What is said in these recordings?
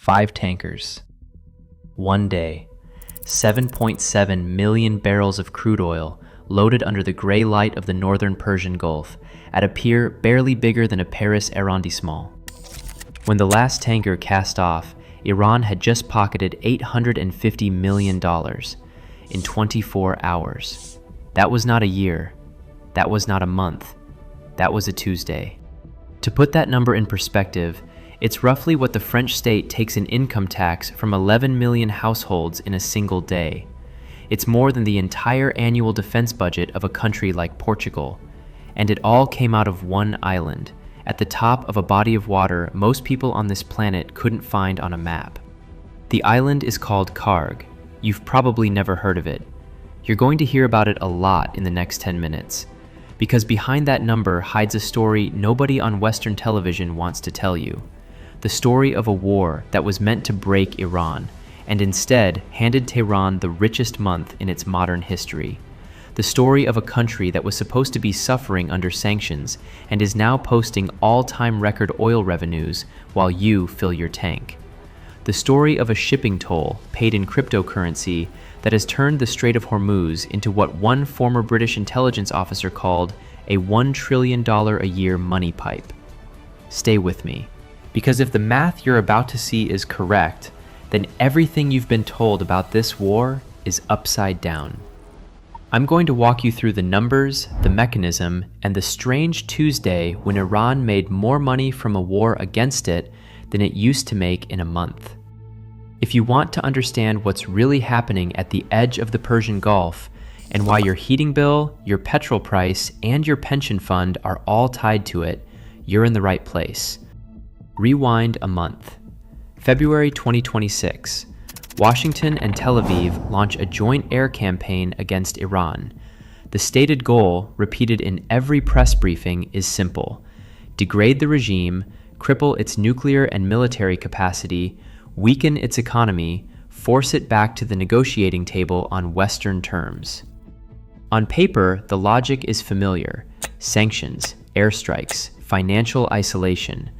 5 tankers. One day, 7.7 million barrels of crude oil loaded under the gray light of the northern Persian Gulf at a pier barely bigger than a Paris arrondissement. When the last tanker cast off, Iran had just pocketed $850 million in 24 hours. That was not a year. That was not a month. That was a Tuesday. To put that number in perspective, it's roughly what the French state takes in income tax from 11 million households in a single day. It's more than the entire annual defense budget of a country like Portugal. And it all came out of one island, at the top of a body of water most people on this planet couldn't find on a map. The island is called Kharg. You've probably never heard of it. You're going to hear about it a lot in the next 10 minutes, because behind that number hides a story nobody on Western television wants to tell you. The story of a war that was meant to break Iran, and instead handed Tehran the richest month in its modern history. The story of a country that was supposed to be suffering under sanctions and is now posting all-time record oil revenues while you fill your tank. The story of a shipping toll paid in cryptocurrency that has turned the Strait of Hormuz into what one former British intelligence officer called a $1 trillion a year money pipe. Stay with me, because if the math you're about to see is correct, then everything you've been told about this war is upside down. I'm going to walk you through the numbers, the mechanism, and the strange Tuesday when Iran made more money from a war against it than it used to make in a month. If you want to understand what's really happening at the edge of the Persian Gulf, and why your heating bill, your petrol price, and your pension fund are all tied to it, you're in the right place. Rewind a month. February 2026. Washington and Tel Aviv launch a joint air campaign against Iran. The stated goal, repeated in every press briefing, is simple: degrade the regime, cripple its nuclear and military capacity, weaken its economy, force it back to the negotiating table on Western terms. On paper, the logic is familiar: sanctions, airstrikes, financial isolation.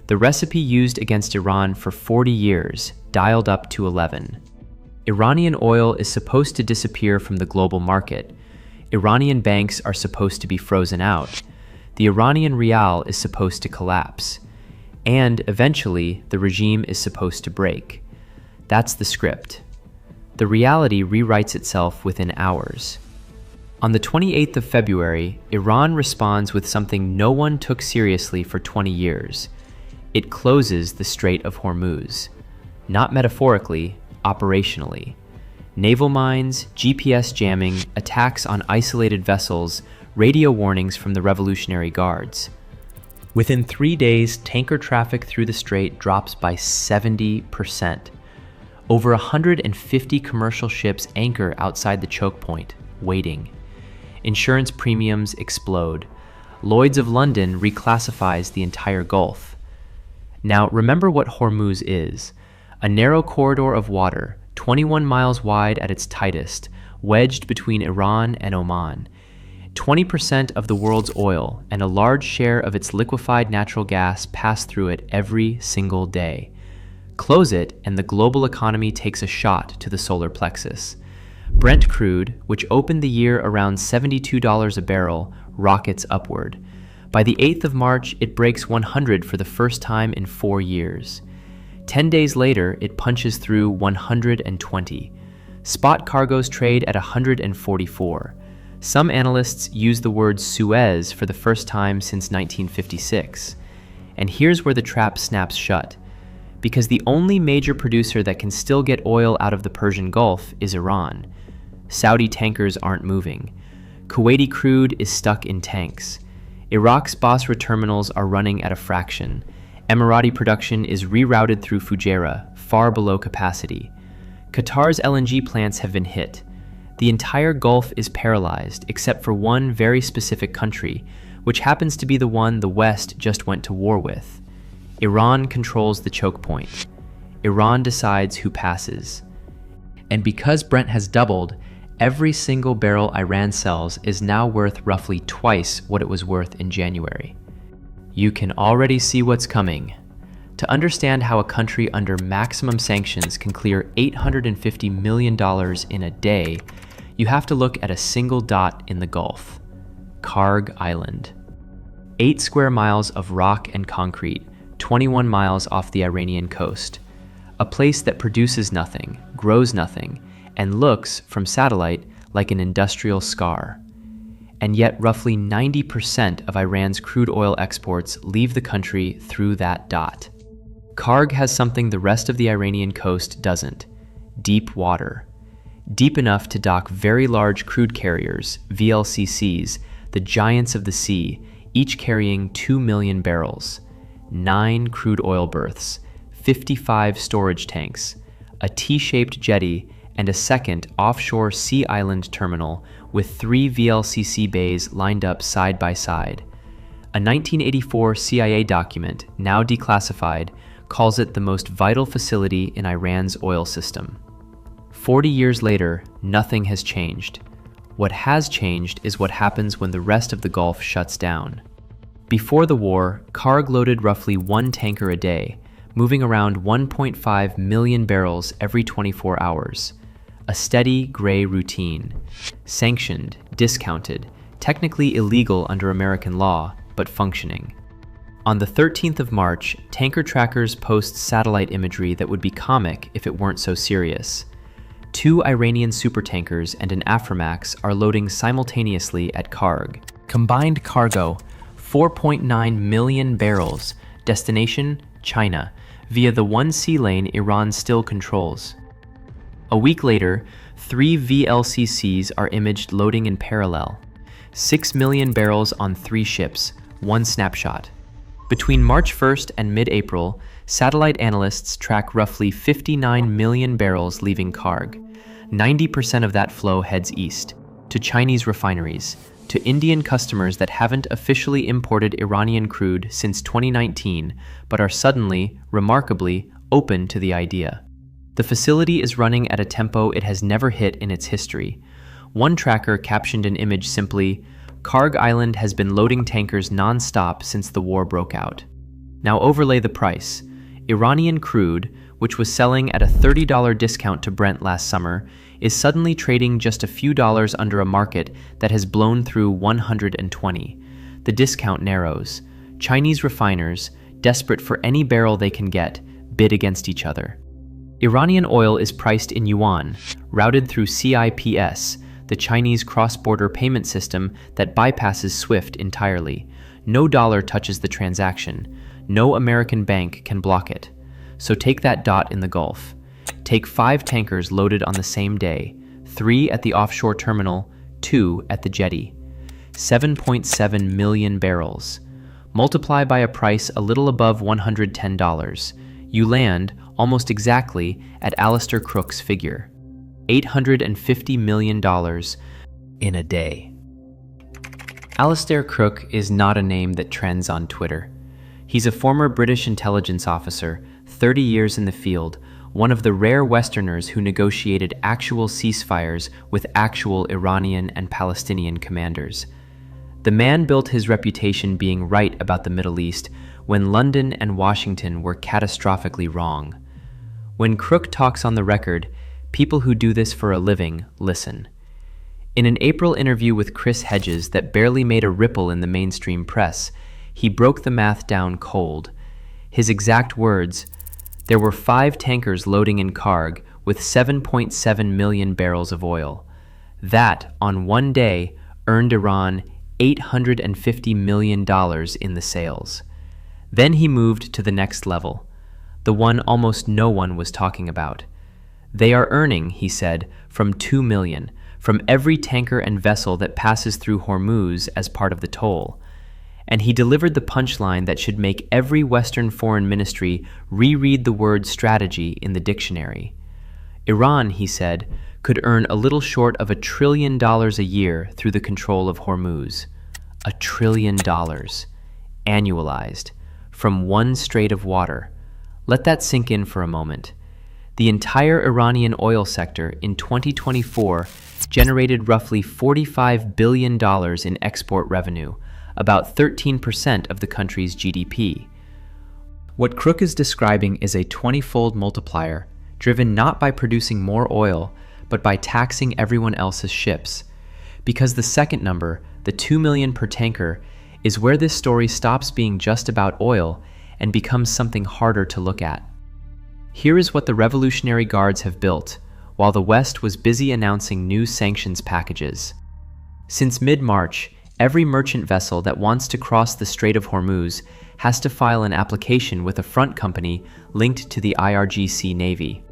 The recipe used against Iran for 40 years, dialed up to 11. Iranian oil is supposed to disappear from the global market. Iranian banks are supposed to be frozen out. The Iranian rial is supposed to collapse. And eventually, the regime is supposed to break. That's the script. The reality rewrites itself within hours. On the 28th of February, Iran responds with something no one took seriously for 20 years. It closes the Strait of Hormuz. Not metaphorically, operationally. Naval mines, GPS jamming, attacks on isolated vessels, radio warnings from the Revolutionary Guards. Within 3 days, tanker traffic through the strait drops by 70%. Over 150 commercial ships anchor outside the choke point, waiting. Insurance premiums explode. Lloyd's of London reclassifies the entire Gulf. Now, remember what Hormuz is: a narrow corridor of water, 21 miles wide at its tightest, wedged between Iran and Oman. 20% of the world's oil and a large share of its liquefied natural gas pass through it every single day. Close it, and the global economy takes a shot to the solar plexus. Brent crude, which opened the year around $72 a barrel, rockets upward. By the 8th of March, it breaks 100 for the first time in 4 years. 10 days later, it punches through 120. Spot cargoes trade at 144. Some analysts use the word Suez for the first time since 1956. And here's where the trap snaps shut. Because the only major producer that can still get oil out of the Persian Gulf is Iran. Saudi tankers aren't moving. Kuwaiti crude is stuck in tanks. Iraq's Basra terminals are running at a fraction. Emirati production is rerouted through Fujairah, far below capacity. Qatar's LNG plants have been hit. The entire Gulf is paralyzed except for one very specific country, which happens to be the one the West just went to war with. Iran controls the choke point. Iran decides who passes. And because Brent has doubled, every single barrel Iran sells is now worth roughly twice what it was worth in January. You can already see what's coming. To understand how a country under maximum sanctions can clear $850 million in a day, you have to look at a single dot in the Gulf: Kharg Island. 8 square miles of rock and concrete, 21 miles off the Iranian coast. A place that produces nothing, grows nothing, and looks, from satellite, like an industrial scar. And yet roughly 90% of Iran's crude oil exports leave the country through that dot. Kharg has something the rest of the Iranian coast doesn't: deep water. Deep enough to dock very large crude carriers, VLCCs, the giants of the sea, each carrying 2 million barrels, 9 crude oil berths, 55 storage tanks, a T-shaped jetty, and a second offshore Sea Island terminal with 3 VLCC bays lined up side by side. A 1984 CIA document, now declassified, calls it the most vital facility in Iran's oil system. 40 years later, nothing has changed. What has changed is what happens when the rest of the Gulf shuts down. Before the war, Kharg loaded roughly 1 tanker a day, moving around 1.5 million barrels every 24 hours. A steady, gray routine. Sanctioned, discounted, technically illegal under American law, but functioning. On the 13th of March, tanker trackers post satellite imagery that would be comic if it weren't so serious. 2 Iranian supertankers and an Aframax are loading simultaneously at Kharg. Combined cargo, 4.9 million barrels. Destination, China, via the one sea lane Iran still controls. A week later, 3 VLCCs are imaged loading in parallel. 6 million barrels on 3 ships, one snapshot. Between March 1st and mid-April, satellite analysts track roughly 59 million barrels leaving Kharg. 90% of that flow heads east, to Chinese refineries, to Indian customers that haven't officially imported Iranian crude since 2019, but are suddenly, remarkably, open to the idea. The facility is running at a tempo it has never hit in its history. One tracker captioned an image simply, "Kharg Island has been loading tankers non-stop since the war broke out." Now overlay the price. Iranian crude, which was selling at a $30 discount to Brent last summer, is suddenly trading just a few dollars under a market that has blown through 120. The discount narrows. Chinese refiners, desperate for any barrel they can get, bid against each other. Iranian oil is priced in yuan, routed through CIPS, the Chinese cross-border payment system that bypasses SWIFT entirely. No dollar touches the transaction. No American bank can block it. So take that dot in the Gulf. Take 5 tankers loaded on the same day, 3 at the offshore terminal, 2 at the jetty. 7.7 million barrels. Multiply by a price a little above $110. You land, almost exactly, at Alistair Crooke's figure. $850 million in a day. Alistair Crooke is not a name that trends on Twitter. He's a former British intelligence officer, 30 years in the field, one of the rare Westerners who negotiated actual ceasefires with actual Iranian and Palestinian commanders. The man built his reputation being right about the Middle East when London and Washington were catastrophically wrong. When Crooke talks on the record, people who do this for a living listen. In an April interview with Chris Hedges that barely made a ripple in the mainstream press, he broke the math down cold. His exact words, "There were 5 tankers loading in Kharg with 7.7 million barrels of oil. That, on one day, earned Iran $850 million in the sales." Then he moved to the next level, the one almost no one was talking about. "They are earning," he said, "from 2 million, from every tanker and vessel that passes through Hormuz as part of the toll." And he delivered the punchline that should make every Western foreign ministry reread the word strategy in the dictionary. Iran, he said, could earn a little short of $1 trillion a year through the control of Hormuz. $1 trillion. Annualized. From one strait of water. Let that sink in for a moment. The entire Iranian oil sector in 2024 generated roughly $45 billion in export revenue, about 13% of the country's GDP. What Crooke is describing is a 20-fold multiplier, driven not by producing more oil, but by taxing everyone else's ships. Because the second number, the 2 million per tanker, is where this story stops being just about oil and becomes something harder to look at. Here is what the Revolutionary Guards have built, while the West was busy announcing new sanctions packages. Since mid-March, every merchant vessel that wants to cross the Strait of Hormuz has to file an application with a front company linked to the IRGC Navy.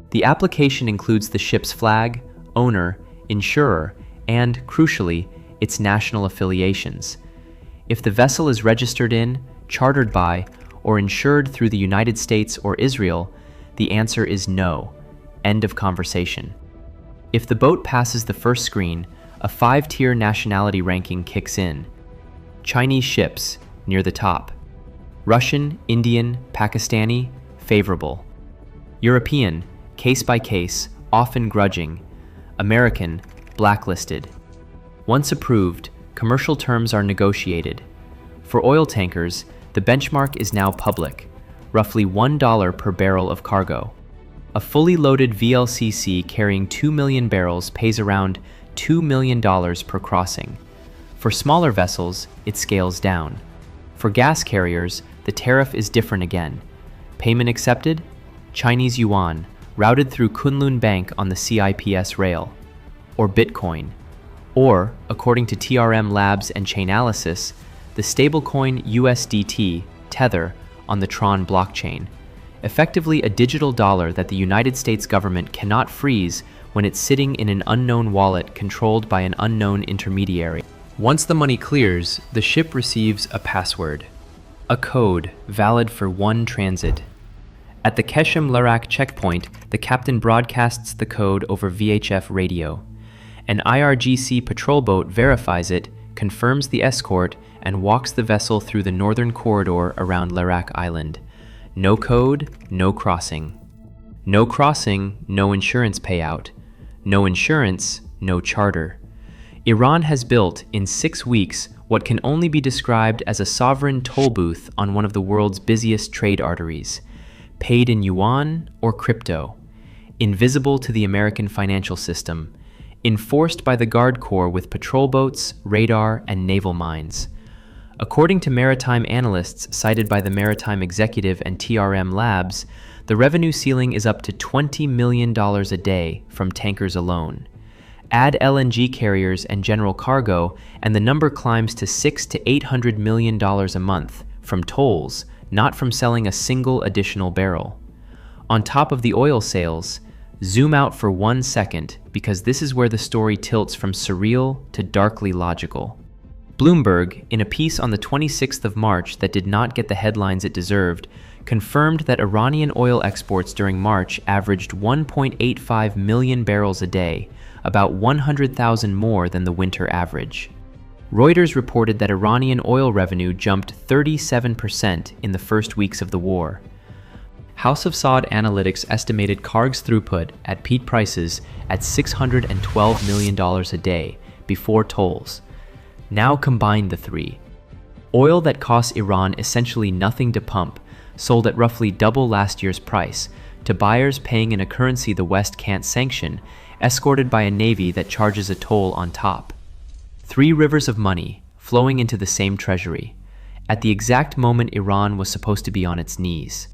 The application includes the ship's flag, owner, insurer, and, crucially, its national affiliations. If the vessel is registered in, chartered by, or insured through the United States or Israel, the answer is no. End of conversation. If the boat passes the first screen, a 5-tier nationality ranking kicks in. Chinese ships, near the top. Russian, Indian, Pakistani, favorable. European, case by case, often grudging. American, blacklisted. Once approved, commercial terms are negotiated. For oil tankers, the benchmark is now public, roughly $1 per barrel of cargo. A fully loaded VLCC carrying 2 million barrels pays around $2 million per crossing. For smaller vessels, it scales down. For gas carriers, the tariff is different again. Payment accepted? Chinese yuan, routed through Kunlun Bank on the CIPS rail. Or Bitcoin. Or, according to TRM Labs and Chainalysis, the stablecoin USDT, Tether, on the Tron blockchain. Effectively a digital dollar that the United States government cannot freeze when it's sitting in an unknown wallet controlled by an unknown intermediary. Once the money clears, the ship receives a password. A code, valid for one transit. At the Keshem Larak checkpoint, the captain broadcasts the code over VHF radio. An IRGC patrol boat verifies it, confirms the escort, and walks the vessel through the northern corridor around Kharg Island. No code, no crossing. No crossing, no insurance payout. No insurance, no charter. Iran has built, in 6 weeks, what can only be described as a sovereign toll booth on one of the world's busiest trade arteries, paid in yuan or crypto, invisible to the American financial system, enforced by the Guard Corps with patrol boats, radar, and naval mines. According to maritime analysts cited by the Maritime Executive and TRM Labs, the revenue ceiling is up to $20 million a day from tankers alone. Add LNG carriers and general cargo, and the number climbs to $600 to $800 million a month from tolls, not from selling a single additional barrel. On top of the oil sales, zoom out for 1 second, because this is where the story tilts from surreal to darkly logical. Bloomberg, in a piece on the 26th of March that did not get the headlines it deserved, confirmed that Iranian oil exports during March averaged 1.85 million barrels a day, about 100,000 more than the winter average. Reuters reported that Iranian oil revenue jumped 37% in the first weeks of the war. House of Saud Analytics estimated Kharg's throughput at peak prices at $612 million a day before tolls. Now combine the three. Oil that costs Iran essentially nothing to pump, sold at roughly double last year's price, to buyers paying in a currency the West can't sanction, escorted by a navy that charges a toll on top. 3 rivers of money flowing into the same treasury, at the exact moment Iran was supposed to be on its knees.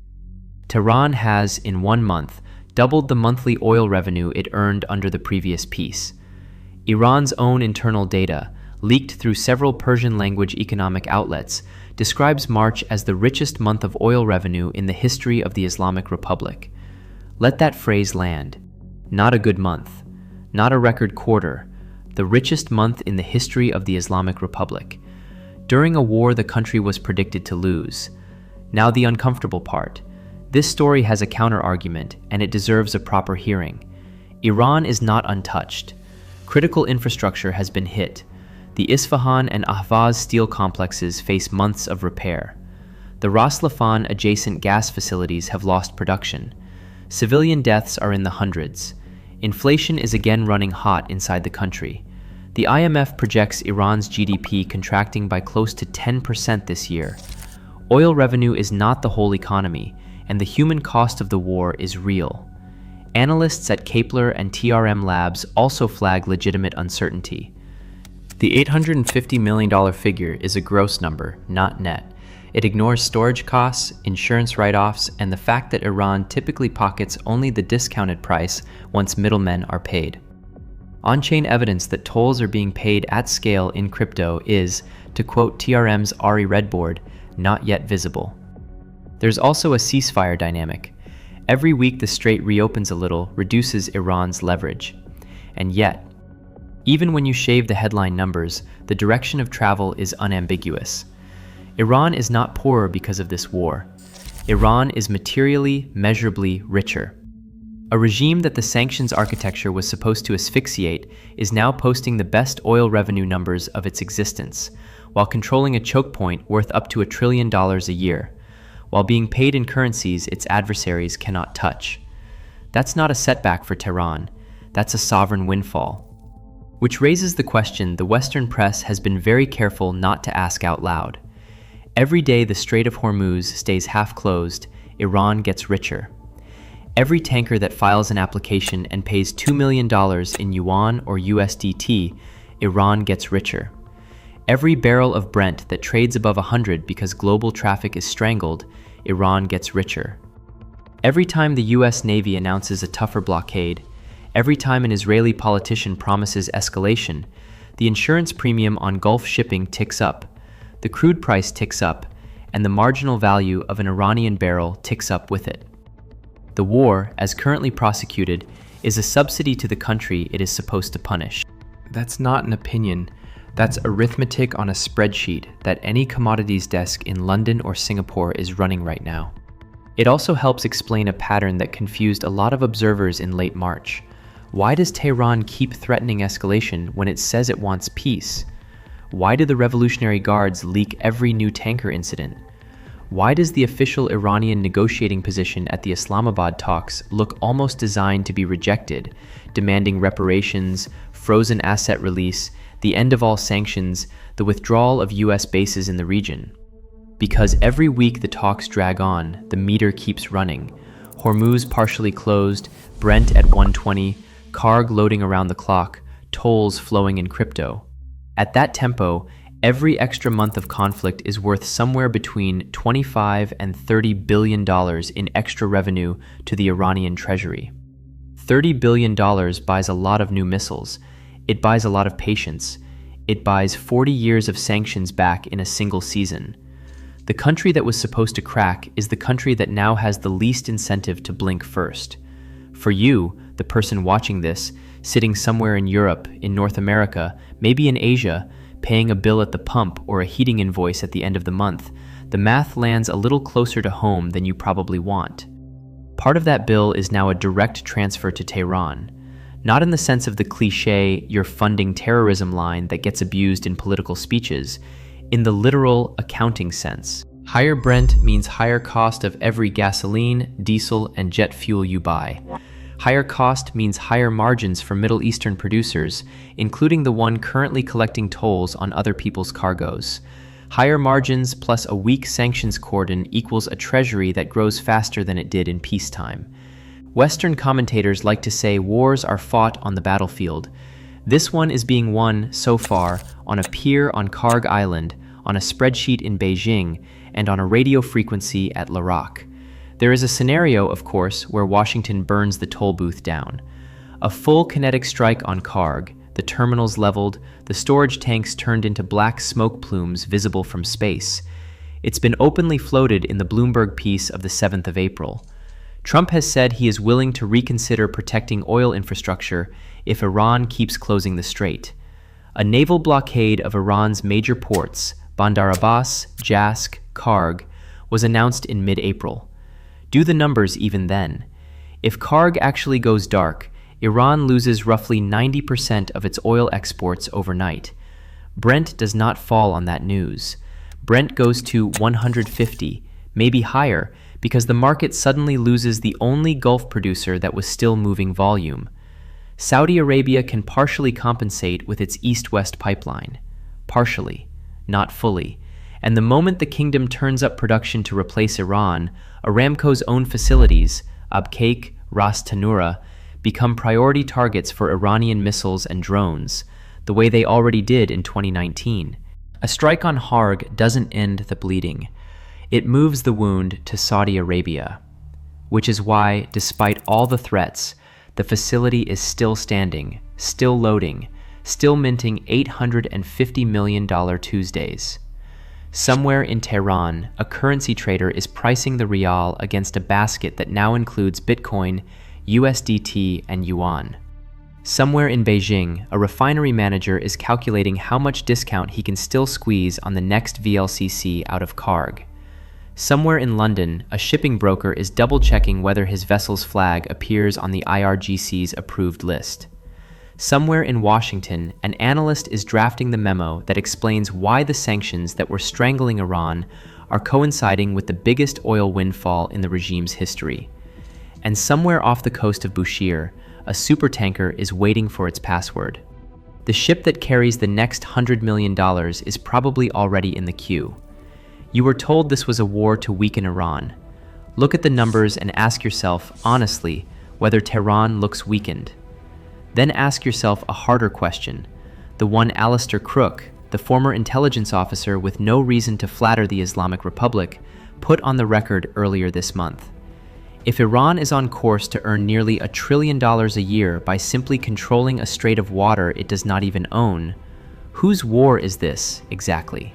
Tehran has, in 1 month, doubled the monthly oil revenue it earned under the previous peace. Iran's own internal data, leaked through several Persian-language economic outlets, describes March as the richest month of oil revenue in the history of the Islamic Republic. Let that phrase land. Not a good month. Not a record quarter. The richest month in the history of the Islamic Republic. During a war the country was predicted to lose. Now the uncomfortable part. This story has a counter-argument, and it deserves a proper hearing. Iran is not untouched. Critical infrastructure has been hit. The Isfahan and Ahvaz steel complexes face months of repair. The Ras Laffan adjacent gas facilities have lost production. Civilian deaths are in the hundreds. Inflation is again running hot inside the country. The IMF projects Iran's GDP contracting by close to 10% this year. Oil revenue is not the whole economy, and the human cost of the war is real. Analysts at Kepler and TRM Labs also flag legitimate uncertainty. The $850 million figure is a gross number, not net. It ignores storage costs, insurance write-offs, and the fact that Iran typically pockets only the discounted price once middlemen are paid. On-chain evidence that tolls are being paid at scale in crypto is, to quote TRM's Ari Redboard, not yet visible. There's also a ceasefire dynamic. Every week the strait reopens a little, reduces Iran's leverage. And yet, even when you shave the headline numbers, the direction of travel is unambiguous. Iran is not poorer because of this war. Iran is materially, measurably richer. A regime that the sanctions architecture was supposed to asphyxiate is now posting the best oil revenue numbers of its existence, while controlling a choke point worth up to $1 trillion a year, while being paid in currencies its adversaries cannot touch. That's not a setback for Tehran, that's a sovereign windfall. Which raises the question the Western press has been very careful not to ask out loud. Every day the Strait of Hormuz stays half closed, Iran gets richer. Every tanker that files an application and pays $2 million in yuan or USDT, Iran gets richer. Every barrel of Brent that trades above 100 because global traffic is strangled, Iran gets richer. Every time the US Navy announces a tougher blockade, every time an Israeli politician promises escalation, the insurance premium on Gulf shipping ticks up, the crude price ticks up, and the marginal value of an Iranian barrel ticks up with it. The war, as currently prosecuted, is a subsidy to the country it is supposed to punish. That's not an opinion. That's arithmetic on a spreadsheet that any commodities desk in London or Singapore is running right now. It also helps explain a pattern that confused a lot of observers in late March. Why does Tehran keep threatening escalation when it says it wants peace? Why do the Revolutionary Guards leak every new tanker incident? Why does the official Iranian negotiating position at the Islamabad talks look almost designed to be rejected, demanding reparations, frozen asset release, the end of all sanctions, the withdrawal of US bases in the region? Because every week the talks drag on, the meter keeps running. Hormuz partially closed, Brent at 120, Kharg loading around the clock, tolls flowing in crypto. At that tempo, every extra month of conflict is worth somewhere between $25 and $30 billion in extra revenue to the Iranian treasury. $30 billion buys a lot of new missiles. It buys a lot of patience. It buys 40 years of sanctions back in a single season. The country that was supposed to crack is the country that now has the least incentive to blink first. For you, the person watching this, sitting somewhere in Europe, in North America, maybe in Asia, paying a bill at the pump or a heating invoice at the end of the month, the math lands a little closer to home than you probably want. Part of that bill is now a direct transfer to Tehran, not in the sense of the cliché "you're funding terrorism" line that gets abused in political speeches, in the literal accounting sense. Higher Brent means higher cost of every gasoline, diesel, and jet fuel you buy. Higher cost means higher margins for Middle Eastern producers, including the one currently collecting tolls on other people's cargoes. Higher margins plus a weak sanctions cordon equals a treasury that grows faster than it did in peacetime. Western commentators like to say wars are fought on the battlefield. This one is being won, so far, on a pier on Kharg Island, on a spreadsheet in Beijing, and on a radio frequency at Larak. There is a scenario, of course, where Washington burns the toll booth down. A full kinetic strike on Kharg, the terminals leveled, the storage tanks turned into black smoke plumes visible from space. It's been openly floated in the Bloomberg piece of the 7th of April. Trump has said he is willing to reconsider protecting oil infrastructure if Iran keeps closing the strait. A naval blockade of Iran's major ports, Bandar Abbas, Jask, Kharg, was announced in mid-April. Do the numbers even then. If Kharg actually goes dark, Iran loses roughly 90% of its oil exports overnight. Brent does not fall on that news. Brent goes to 150, maybe higher, because the market suddenly loses the only Gulf producer that was still moving volume. Saudi Arabia can partially compensate with its east-west pipeline. Partially, not fully. And the moment the kingdom turns up production to replace Iran, Aramco's own facilities, Abqaiq, Ras Tanura, become priority targets for Iranian missiles and drones, the way they already did in 2019. A strike on Kharg doesn't end the bleeding. It moves the wound to Saudi Arabia, which is why, despite all the threats, the facility is still standing, still loading, still minting $850 million Tuesdays. Somewhere in Tehran, a currency trader is pricing the rial against a basket that now includes Bitcoin, USDT, and yuan. Somewhere in Beijing, a refinery manager is calculating how much discount he can still squeeze on the next VLCC out of Kharg. Somewhere in London, a shipping broker is double-checking whether his vessel's flag appears on the IRGC's approved list. Somewhere in Washington, an analyst is drafting the memo that explains why the sanctions that were strangling Iran are coinciding with the biggest oil windfall in the regime's history. And somewhere off the coast of Bushehr, a supertanker is waiting for its password. The ship that carries the next $100 million is probably already in the queue. You were told this was a war to weaken Iran. Look at the numbers and ask yourself, honestly, whether Tehran looks weakened. Then ask yourself a harder question, the one Alistair Crooke, the former intelligence officer with no reason to flatter the Islamic Republic, put on the record earlier this month. If Iran is on course to earn nearly $1 trillion a year by simply controlling a strait of water it does not even own, whose war is this exactly?